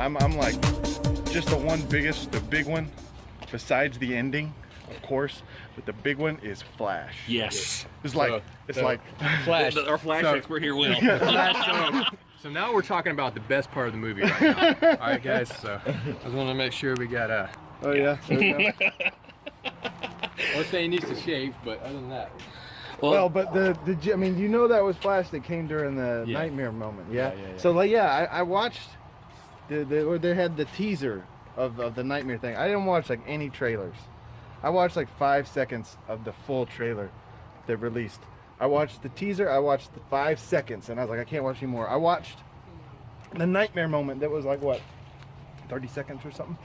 I'm like, just the big one, besides the ending, of course, but the big one is Flash. Yes. It's like Flash. Our Flash expert here will. So now we're talking about the best part of the movie right now. All right, guys. So I just want to make sure we got Oh yeah. There we go. Let's say he needs to shave, but other than that. Well, but I mean, you know that was Flash that came during the nightmare moment, yeah? So like, yeah, I watched they had the teaser of the nightmare thing. I didn't watch like any trailers. I watched like 5 seconds of the full trailer that released. I watched the teaser, I watched the 5 seconds, and I was like, I can't watch anymore. I watched the nightmare moment that was like, what, 30 seconds or something?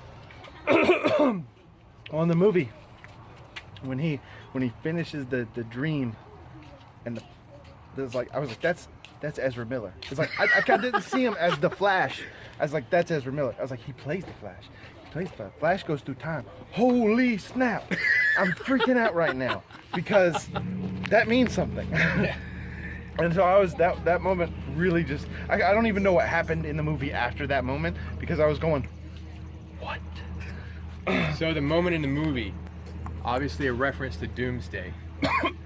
On the movie. When he finishes the dream, and I was like, that's Ezra Miller. It's like I didn't see him as the Flash. I was like, that's Ezra Miller. I was like, he plays the Flash. He plays the Flash. Flash goes through time. Holy snap! I'm freaking out right now because that means something. And so I was that moment really just I don't even know what happened in the movie after that moment because I was going, what? So the moment in the movie, obviously a reference to Doomsday.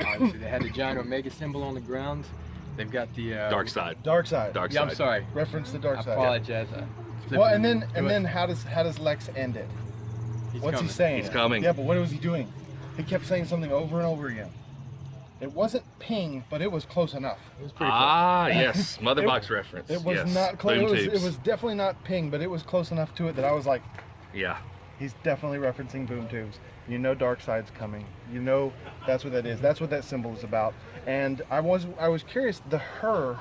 Obviously they had the giant Omega symbol on the ground. They've got the Dark side. Yeah, I'm sorry. Reference to Dark I Side. apologize. Well, and then how does Lex end it? What's he saying? He's coming. Yeah, but what was he doing? He kept saying something over and over again. It wasn't ping, but it was close enough. It was pretty close. Yes, Motherbox reference. It was yes. not close. Boom It tubes. was definitely not ping, but it was close enough to it that I was like, Yeah. he's definitely referencing boom tubes. You know Dark Side's coming. You know that's what that is. That's what that symbol is about. And I was curious, the her,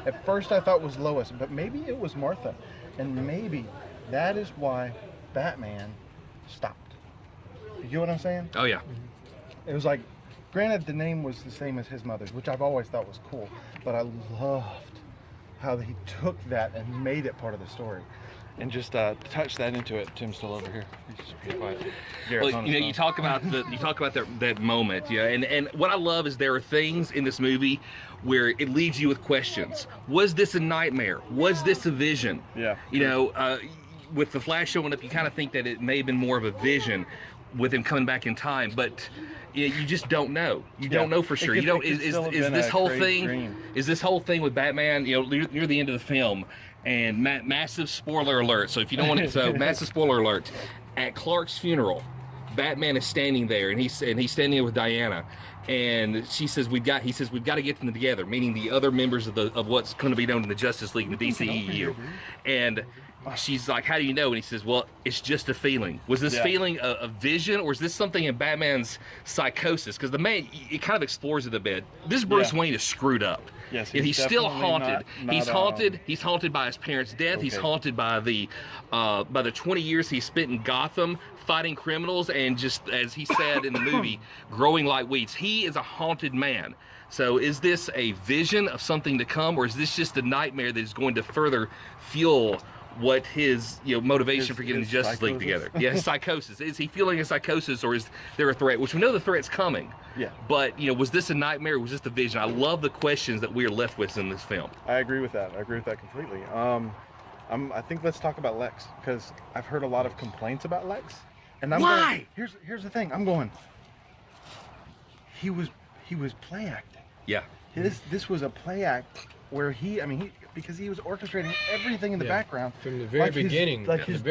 at first I thought was Lois, but maybe it was Martha. And maybe that is why Batman stopped. You get what I'm saying? Oh yeah. It was like, granted the name was the same as his mother's, which I've always thought was cool, but I loved how he took that and made it part of the story. And just touch that into it. Tim's still over here. He's just being quiet. Well, you talk about that moment, yeah. And what I love is there are things in this movie where it leaves you with questions. Was this a nightmare? Was this a vision? Yeah. You know, with the Flash showing up, you kind of think that it may have been more of a vision with him coming back in time, but you just don't know. You don't know for sure. You don't. Is this whole thing? Is this whole thing with Batman? You know, near the end of the film. And massive spoiler alert. So if you don't want to, so massive spoiler alert. At Clark's funeral, Batman is standing there, and he's standing there with Diana, and she says we've got to get them together, meaning the other members of what's going to be known in the Justice League, the DCEU, and she's like, how do you know? And he says, well, it's just a feeling. Was this feeling a vision, or is this something in Batman's psychosis? Because the man, it kind of explores it a bit. This Bruce Wayne is screwed up. Yes, he's still haunted. He's haunted. not, He's haunted by his parents' death. He's haunted by the 20 years he spent in Gotham fighting criminals, and just as he said in the movie, growing like weeds. He is a haunted man. So is this a vision of something to come, or is this just a nightmare that is going to further fuel what his motivation for getting the Justice League together? Yeah, his psychosis. Is he feeling a psychosis, or is there a threat? Which we know the threat's coming. Yeah. But was this a nightmare? Or was this a vision? I love the questions that we are left with in this film. I agree with that. I agree with that completely. I think let's talk about Lex, because I've heard a lot of complaints about Lex. And I'm Why? Going, here's the thing. I'm going. He was play acting. Yeah. This was a play act where because he was orchestrating everything in the background from the very beginning. His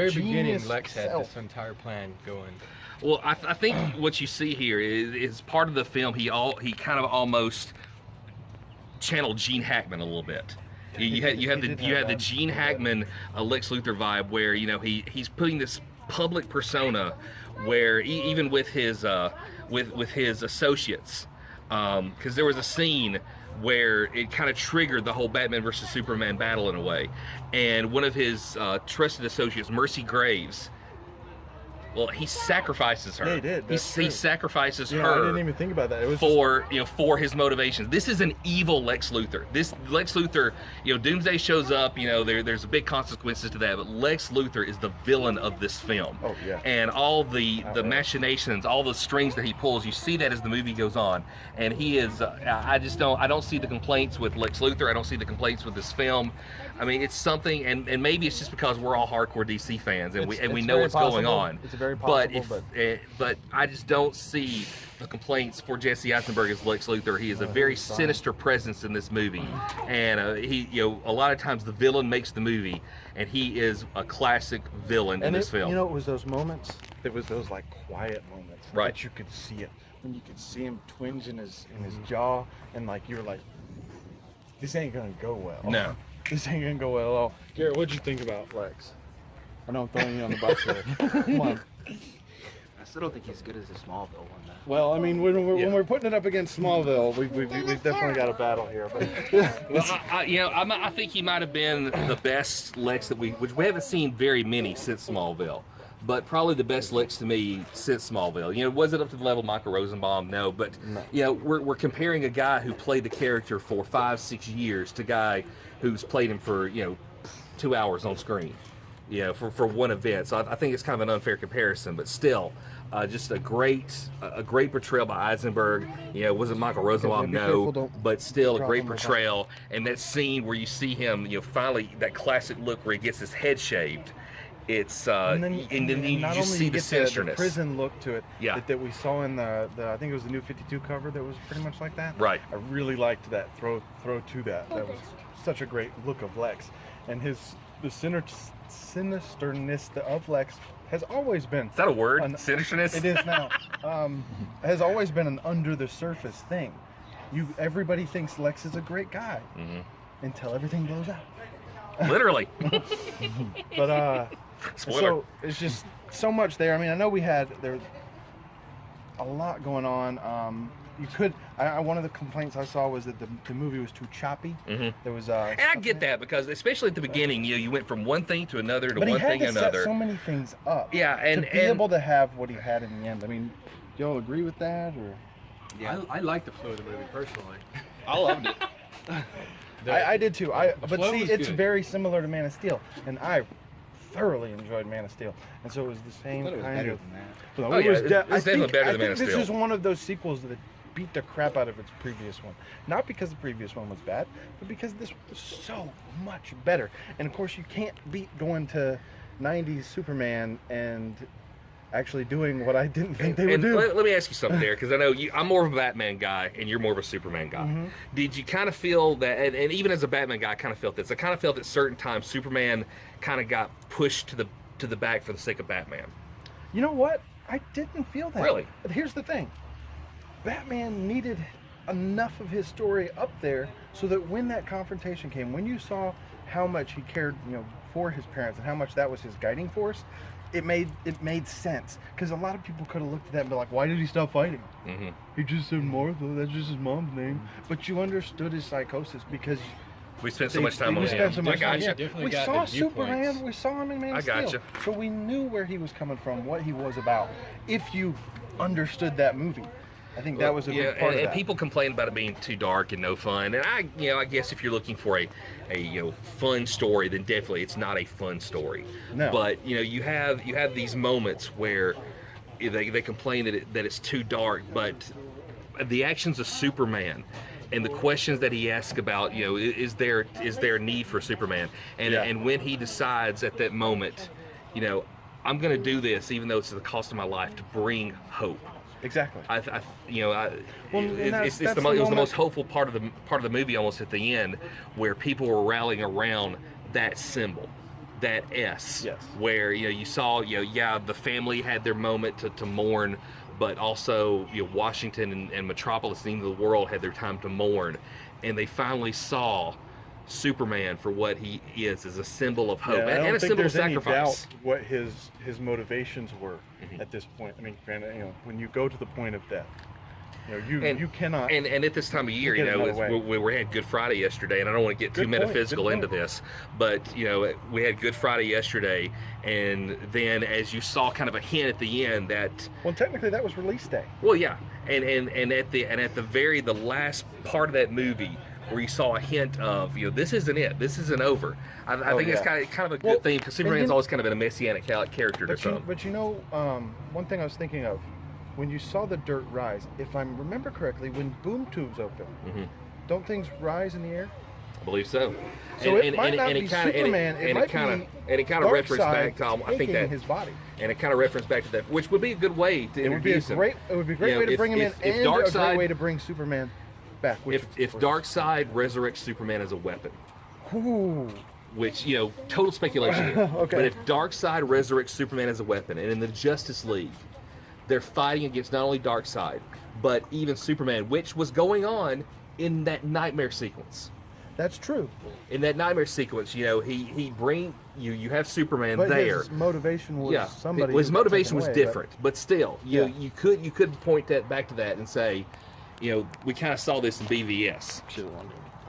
Lex had self. this entire plan going. Well, I think what you see here is part of the film. He kind of almost channeled Gene Hackman a little bit. You had the Gene Hackman Lex Luthor vibe, where he's putting this public persona where even with his associates, because there was a scene where it kind of triggered the whole Batman versus Superman battle in a way, and one of his trusted associates, Mercy Graves, Well, he sacrifices her. Yeah, he did. He sacrifices her. I didn't even think about that. It was for his motivations. This is an evil Lex Luthor. This Lex Luthor, Doomsday shows up. There's big consequences to that. But Lex Luthor is the villain of this film. Oh yeah. And all the machinations, all the strings that he pulls, you see that as the movie goes on. And he is. I don't see the complaints with Lex Luthor. I don't see the complaints with this film. I mean, it's something, and maybe it's just because we're all hardcore DC fans and we know what's going on. It's very possible, but I just don't see the complaints for Jesse Eisenberg as Lex Luthor. He is a very sinister presence in this movie, and a lot of times the villain makes the movie, and he is a classic villain in this film. It was those moments. It was those like quiet moments, right? That you could see it when you could see him twinge in his jaw, and like you were like, this ain't gonna go well. No. This ain't gonna go well at all. Garrett, what'd you think about Lex? I know I'm throwing you on the bus here. Come on. I still don't think he's as good as the Smallville one, though. Well, I mean, when we're putting it up against Smallville, we've definitely got a battle here. But well, I think he might have been the best Lex which we haven't seen very many since Smallville. But probably the best Lex to me since Smallville. Was it up to the level of Michael Rosenbaum? No, but we're comparing a guy who played the character for 5-6 years to a guy who's played him for 2 hours on screen, for one event. So I think it's kind of an unfair comparison, but still, just a great portrayal by Eisenberg. Wasn't Michael Rosenbaum? No, but still a great portrayal. And that scene where you see him, finally that classic look where he gets his head shaved. It's and then you just see the sinisterness, the prison look to it. Yeah. That we saw in the I think it was the New 52 cover that was pretty much like that. Right. I really liked that throw to that. That was such a great look of Lex, and the sinisterness of Lex has always been. Is that a word? Sinisterness. It is now. Has always been an under the surface thing. Everybody thinks Lex is a great guy until everything blows out. Literally. But spoiler. So it's just so much there. I mean, I know there's a lot going on. One of the complaints I saw was that the movie was too choppy. There was and I get that, because especially at the beginning, you went from one thing to another to but one thing to to another. Set so many things up. Yeah, and to be able to have what he had in the end. I mean, do y'all agree with that, or? Yeah, I like the flow of the movie personally. I loved it. I did too. But see, it's good. very similar to Man of Steel, and I thoroughly enjoyed Man of Steel, and so it was the same kind of. Oh, yeah, it's definitely better than Man of Steel. This is one of those sequels that beat the crap out of its previous one. Not because the previous one was bad, but because this was so much better. And of course, you can't beat going to 90s Superman and actually doing what I didn't think they would do. Let me ask you something there, because I know I'm more of a Batman guy and you're more of a Superman guy. Did you kind of feel that, and even as a Batman guy, I kind of felt this. I kind of felt at certain times Superman kind of got pushed to the back for the sake of Batman. You know what? I didn't feel that. Really? But here's the thing. Batman needed enough of his story up there so that when that confrontation came, when you saw how much he cared, for his parents and how much that was his guiding force, it made sense. Because a lot of people could have looked at that and be like, why did he stop fighting? He just said Martha, that's just his mom's name. But you understood his psychosis because we spent so much time on him. I got you. We saw Superman, we saw him in Man of Steel. I got you. So we knew where he was coming from, what he was about, if you understood that movie. I think that was a big part of that. And people complain about it being too dark and no fun. And I guess if you're looking for a fun story, then definitely it's not a fun story. No. But you have these moments where they complain that it's too dark, but the actions of Superman and the questions that he asks about, is there a need for Superman? And when he decides at that moment, I'm going to do this even though it's at the cost of my life to bring hope. Exactly. It was the most hopeful part of the movie, almost at the end, where people were rallying around that symbol, that S. Yes. Where you saw the family had their moment to mourn, but also Washington and Metropolis, the end of the world, had their time to mourn, and they finally saw Superman for what he is, as a symbol of hope and a symbol of sacrifice. I don't think there's any doubt what his motivations were at this point. I mean, granted, when you go to the point of death, You cannot. And at this time of year, we had Good Friday yesterday, and I don't want to get too metaphysical into this, but we had Good Friday yesterday, and then as you saw, kind of a hint at the end that. Well, technically, that was release day. Well, yeah, and at the last part of that movie, where you saw a hint of, this isn't it. This isn't over. I think it's kind of a good thing, because Superman's always kind of been a messianic character to some. But one thing I was thinking of, when you saw the dirt rise, if I remember correctly, when boom tubes open, don't things rise in the air? I believe so. So it might not be Superman. It kind of referenced back to, I think that his body. And it kind of referenced back to that, which would be a good way to introduce him. It would be a great way to bring him in, and a great way to bring Superman back. If Darkseid resurrects Superman as a weapon, which total speculation here. Okay. But if Darkseid resurrects Superman as a weapon, and in the Justice League, they're fighting against not only Darkseid, but even Superman, which was going on in that nightmare sequence. That's true. In that nightmare sequence, he bring you have Superman but there. His motivation was somebody. His motivation was different, but but still, you could point that back to that and say, we kind of saw this in BVS.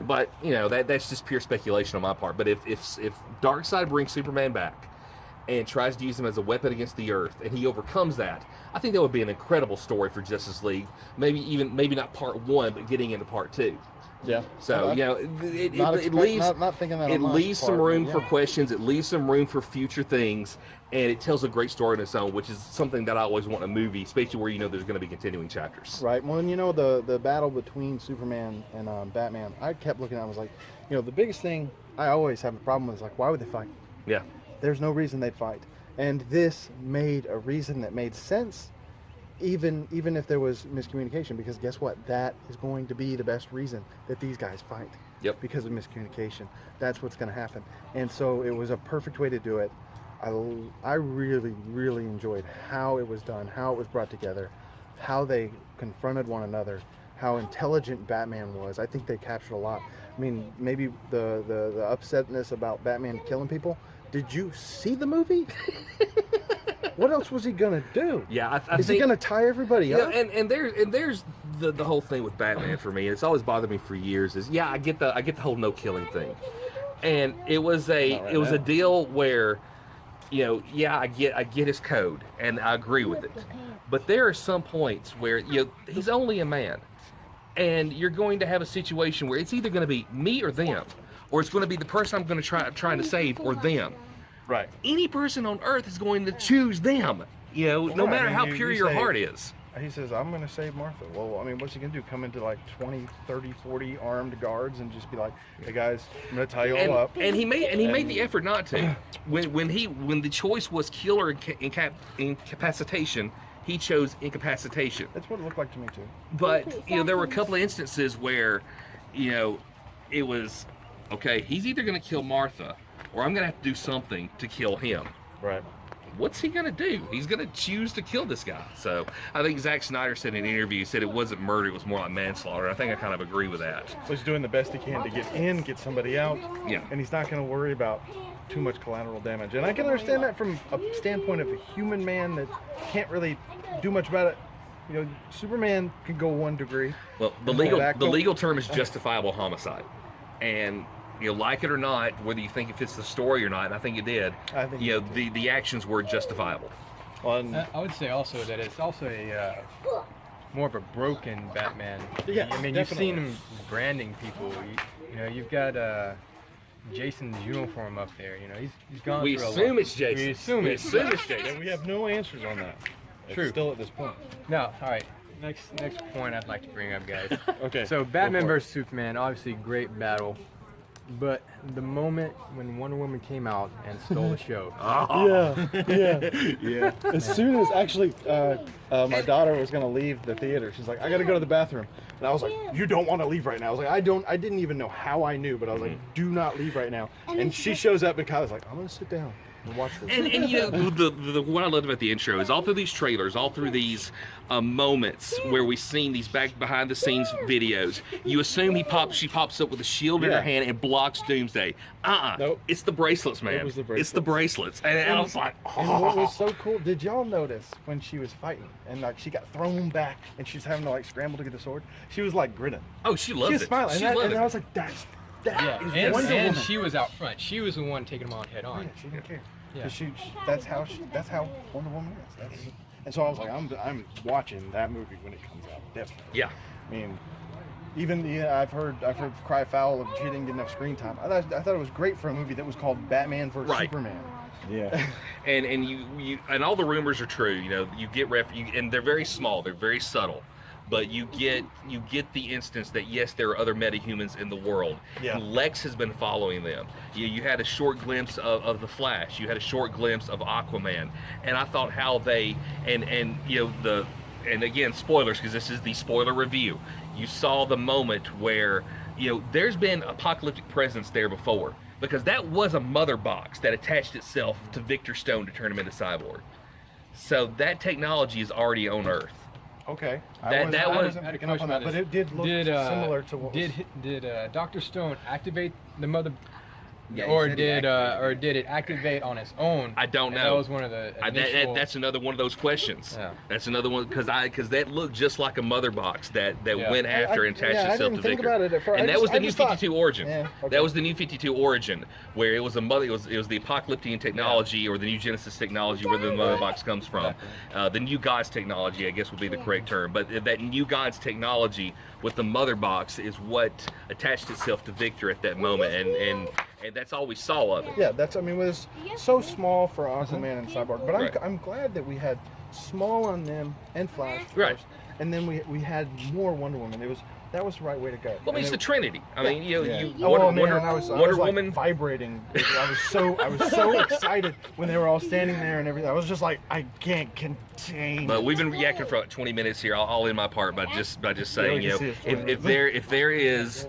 But that's just pure speculation on my part. But if Darkseid brings Superman back and tries to use him as a weapon against the Earth, and he overcomes that, I think that would be an incredible story for Justice League. Maybe not part 1, but getting into part 2. Yeah. So it leaves some room for questions. It leaves some room for future things, and it tells a great story on its own, which is something that I always want in a movie, especially where there's going to be continuing chapters. Right. Well, the battle between Superman and Batman, I kept looking at it, I was like, the biggest thing I always have a problem with is like, why would they fight? Yeah. There's no reason they'd fight, and this made a reason that made sense. Even if there was miscommunication, because guess what? That is going to be the best reason that these guys fight. Yep. Because of miscommunication. That's what's going to happen. And so it was a perfect way to do it. I really, really enjoyed how it was done, how it was brought together, how they confronted one another, how intelligent Batman was. I think they captured a lot. I mean, maybe the upsetness about Batman killing people. Did you see the movie? What else was he gonna do? Yeah, I is think, he gonna tie everybody up? And there's the whole thing with Batman for me. It's always bothered me for years. Is I get the whole no killing thing, and it was a deal where, I get his code and I agree with it, but there are some points where he's only a man, and you're going to have a situation where it's either going to be me or them, or it's going to be the person I'm going to trying to save or them. Right. Any person on Earth is going to choose them, no matter how pure your heart is. He says, I'm going to save Martha. Well, I mean, what's he going to do? Come into like 20, 30, 40 armed guards and just be like, hey guys, I'm going to tie you all up. And he made the effort not to. When the choice was kill or incapacitation, he chose incapacitation. That's what it looked like to me too. But, there were a couple of instances where, it was, okay, he's either going to kill Martha, or I'm going to have to do something to kill him. Right. What's he going to do? He's going to choose to kill this guy. So I think Zack Snyder said in an interview, he said it wasn't murder, it was more like manslaughter. I think I kind of agree with that. So he's doing the best he can to get in, get somebody out. Yeah. And he's not going to worry about too much collateral damage. And I can understand that from a standpoint of a human man that can't really do much about it. Superman can go 1 degree. Well, the legal term is justifiable homicide. And like it or not, whether you think it fits the story or not, and I think it did. I think the actions were justifiable. I would say also that it's also a more of a broken Batman. Yeah, I mean, definitely. You've seen him branding people. You've got Jason's uniform up there. He's gone. We through assume a lot. it's Jason. We assume it's Jason. And we have no answers on that. True. Still at this point. No, all right. Next point I'd like to bring up, guys. Okay. So Batman vs Superman, obviously great battle. But the moment when Wonder Woman came out and stole the show. Yeah. As soon as actually my daughter was gonna leave the theater, she's like, I gotta go to the bathroom. And I was like, you don't want to leave right now. I was like, I didn't even know how I knew, but I was like, do not leave right now. And she shows up and Kyle's like, I'm gonna sit down. Watch this. And you know, the what I loved about the intro is all through these trailers, all through these moments where we've seen these back behind the scenes videos, you assume she pops up with a shield in her hand and blocks Doomsday. Nope. It's the bracelets, man. It was the bracelets. It's the bracelets. And I was like, And what was so cool, did y'all notice when she was fighting and like she got thrown back and she's having to like scramble to get the sword? She was like grinning. oh, she loved She was it. smiling. She And, loved and it. I was like, that is And, Wonder and Woman. she was out front. She was the one taking them on head on. Yeah, she didn't care. Yeah. 'Cause that's how Wonder Woman is. And so I was like, I'm watching that movie when it comes out, definitely. Yeah. I mean, even I've heard cry foul of she didn't get enough screen time. I thought it was great for a movie that was called Batman vs Right. Superman. Yeah. And you and all the rumors are true. You know, you get and they're very small. They're very subtle. But you get the instance that yes, there are other metahumans in the world. Yeah. Lex has been following them. You had a short glimpse of the Flash. You had a short glimpse of Aquaman. And I thought how they and you know and again spoilers because this is the spoiler review. You saw the moment where you know there's been apocalyptic presence there before because that was a mother box that attached itself to Victor Stone to turn him into Cyborg. So that technology is already on Earth. Okay. That was- wasn't picking up on that, but it did look similar to what Did Dr. Stone activate the mother? Yeah, or he said he did it activate on its own? I don't And know. That was one of the initial... That's another one of those questions. Yeah. That's another one because that looked just like a mother box that Yeah. went after and attached I itself didn't to think Victor. about it at first. And that was the new 52 origin. Yeah, okay. That was the new 52 origin where it was it was the apocalyptic technology or the new Genesis technology where the mother box comes from. The new God's technology, I guess, would be the correct term. But that new God's technology with the mother box is what attached itself to Victor at that moment, and that's all we saw of it. Yeah, it was so small for Aquaman and Cyborg, but Right. I'm glad that we had small on them and Flash Right. first, and then we had more Wonder Woman. That was the right way to go. Well, I mean, it's the Trinity. I mean, you know, Yeah. you Oh, man, Wonder I was Woman. like vibrating. I was so excited when they were all standing there and everything. I was just like, I can't contain. But we've been yakking for like 20 minutes here. I'll end my part by just saying, you know, can see it. if there is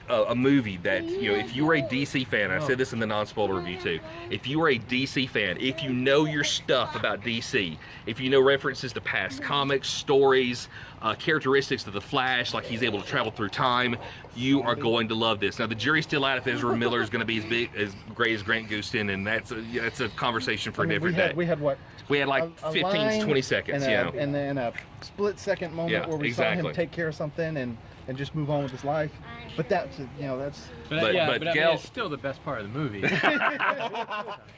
a movie that, you know, if you were a DC fan, I said this in the non-spoiler review too, if you were a DC fan, if you know your stuff about DC, if you know references to past comics, stories, characteristics of the Flash, like he's able to travel through time, you are going to love this. Now the jury's still out if Ezra Miller is going to be as great as Grant Gustin, and that's a conversation for a different day. We had what? We had like A 15 line 20 seconds, and you know. and then a split second moment Yeah, where we saw exactly. him take care of something and just move on with his life. But that's But But I mean, Gal- it's still the best part of the movie. do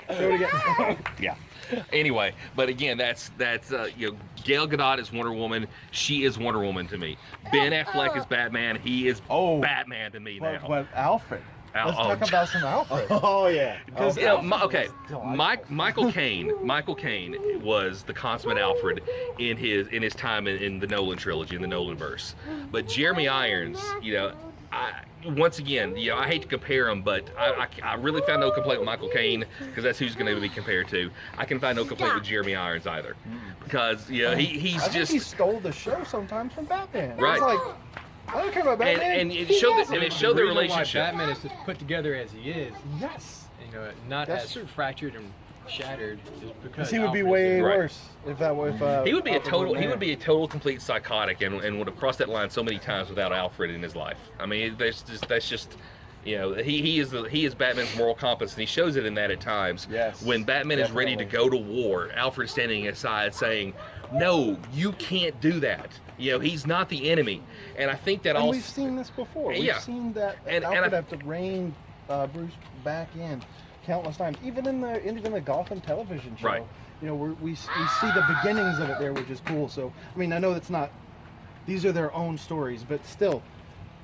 it again. Yeah. Anyway, but again, that's you know, Gal Gadot is Wonder Woman. She is Wonder Woman to me. Ben Affleck is Batman. He is Batman to me now. But Alfred. Let's talk about some Alfred. Oh yeah. Because Yeah, Michael Caine was the consummate Alfred in his time in the Nolan trilogy, in the Nolan verse. But Jeremy Irons, you know, once again, you know, I hate to compare him, but I really found no complaint with Michael Caine because that's who's going to be compared to. I can find no complaint with Jeremy Irons either because you know he's I think just he stole the show sometimes from Batman. Right. It's like, I don't care about Batman. and it showed the reason relationship. why Batman is as put together as he is, Yes. you know, not That's as true. fractured and shattered, is because He would be Alfred way is- Right. worse if that was. He would be Alfred a total complete psychotic and would have crossed that line so many times without Alfred in his life. I mean, that's just you know, he is Batman's moral compass, and he shows it in that at times. Yes, When Batman is ready to go to war, Alfred's standing aside saying, "No, you can't do that. You know, he's not the enemy." And I think that And also we've seen this before. Yeah. We've seen that And Alfred I- have to rein Bruce back in countless times. Even in the Gotham television show. Right. You know, we see the beginnings of it there, which is cool. So, I mean, I know it's not. These are their own stories, but still,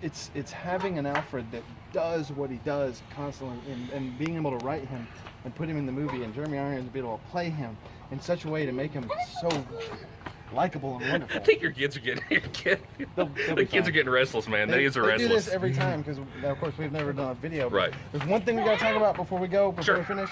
it's having an Alfred that does what he does constantly, and being able to write him and put him in the movie, and Jeremy Irons be able to play him in such a way to make him so likable and wonderful. I think your kids are getting They'll the be kids fine. are getting restless, man. They are do restless. this every time because, of course, we've never done a video. But Right. There's one thing we got to talk about before we go, before Sure. we finish.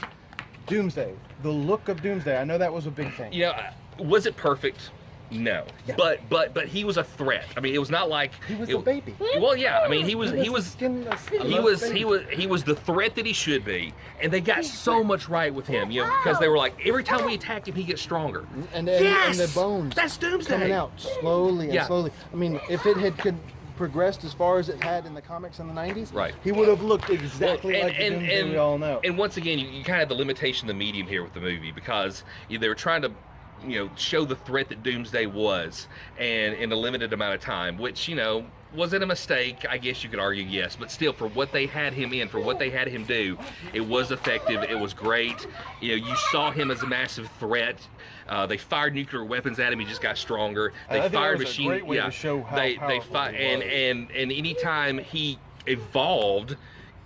Doomsday. The look of Doomsday. I know that was a big thing. You know, was it perfect? No, but he was a threat. I mean, it was not like he was a baby. Well, yeah, I mean, he was the threat that he should be, and they got so much right with him, you know, because they were like, every time we attack him, he gets stronger. And the bones that's Doomsday coming out slowly and slowly. I mean, if it had progressed as far as it had in the comics in the 90s, right, he would have looked exactly like the Doomsday we all know. And once again, you kind of have the limitation of the medium here with the movie, because they were trying to, you know, show the threat that Doomsday was, and in a limited amount of time, which, you know, was it a mistake? I guess you could argue yes, but still, for what they had him in, for what they had him do, it was effective. It was great. You know, you saw him as a massive threat. They fired nuclear weapons at him. He just got stronger. They fired machine. A great way to show how powerful and anytime he evolved,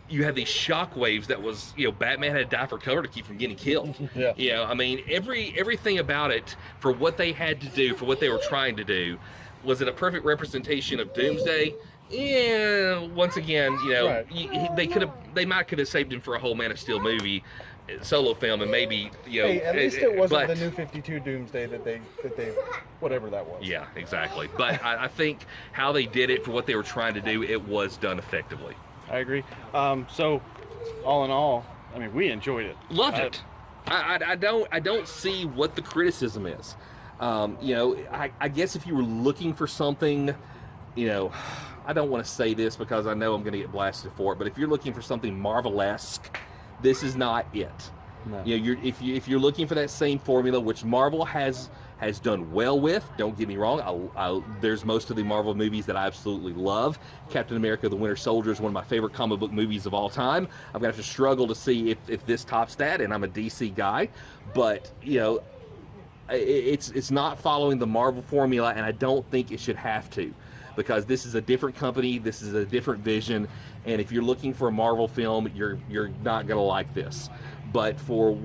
you had these shock waves that was, you know, Batman had to die for cover to keep from getting killed. Yeah. You know, I mean, everything about it, for what they had to do, for what they were trying to do, was it a perfect representation of Doomsday? Yeah, once again, you know, right. they might could have saved him for a whole Man of Steel movie, solo film, and maybe, you know. Hey, at least it wasn't the New 52 Doomsday that they whatever that was. Yeah, exactly. But I think how they did it, for what they were trying to do, it was done effectively. I agree. So, all in all, I mean, we enjoyed it. Loved it. I don't see what the criticism is. You know, I guess if you were looking for something, you know, I don't want to say this because I know I'm going to get blasted for it, but if you're looking for something Marvel-esque, this is not it. No. You know, if you're looking for that same formula, which Marvel has done well with, don't get me wrong, there's most of the Marvel movies that I absolutely love. Captain America: The Winter Soldier is one of my favorite comic book movies of all time. I'm going to have to struggle to see if this tops that, and I'm a DC guy, but, you know, it's not following the Marvel formula, and I don't think it should have to, because this is a different company, this is a different vision, and if you're looking for a Marvel film, you're not going to like this. But for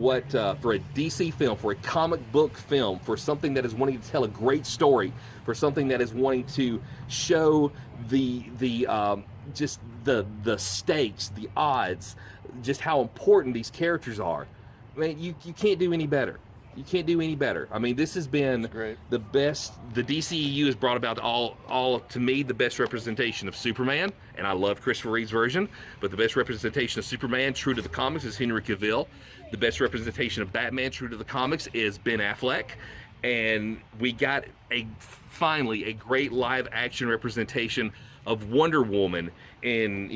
for a DC film, for a comic book film, for something that is wanting to tell a great story, for something that is wanting to show the just the stakes, the odds, just how important these characters are, I mean, you can't do any better. You can't do any better. I mean, this has been the best. The DCEU has brought about all to me, the best representation of Superman, and I love Christopher Reeve's version, but the best representation of Superman, true to the comics, is Henry Cavill. The best representation of Batman, true to the comics, is Ben Affleck. And we got finally a great live action representation of Wonder Woman in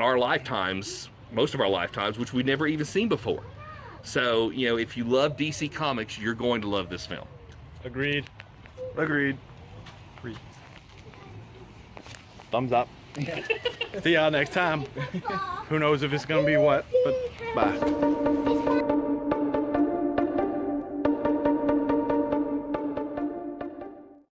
our lifetimes, most of our lifetimes, which we'd never even seen before. So, you know, if you love DC Comics, you're going to love this film. Agreed. Thumbs up. See y'all next time. Who knows if it's gonna be what, but bye.